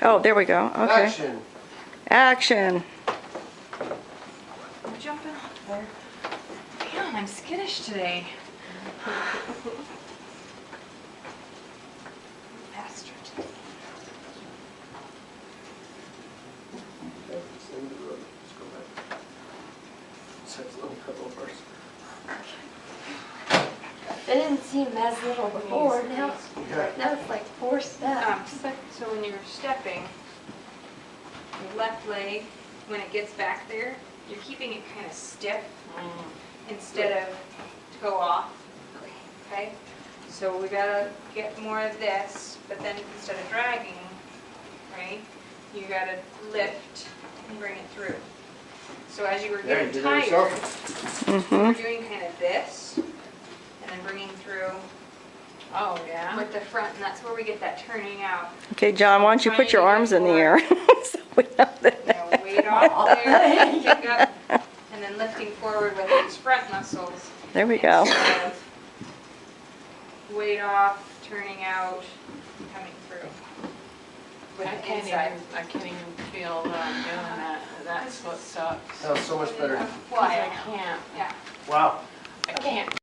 Oh, there we go. Okay. Action. Action. I'm jumping up there. Man, I'm skittish today. Bastard. Let's go back. Says little couple first. It didn't seem as little before. Now, Yeah. now it's like 4 steps. So when you're stepping, your left leg, when it gets back there, you're keeping it kind of stiff instead of toe off. Okay? So we gotta get more of this, but then instead of dragging, right, you gotta lift and bring it through. So as you were There, you getting did it tired, yourself. we're doing kind of this, and then bringing through Oh, yeah? with the front, and that's where we get that turning out. Okay, John, why don't you put your arms in the air? So we know that- You know, weight off there, pick up, and then lifting forward with these front muscles. There we go. Instead of weight off, turning out, coming through. With I the can't inside. even feel that I'm doing that. That's what sucks. That was so much better. 'Cause Why? I can't. Yeah. Wow. I can't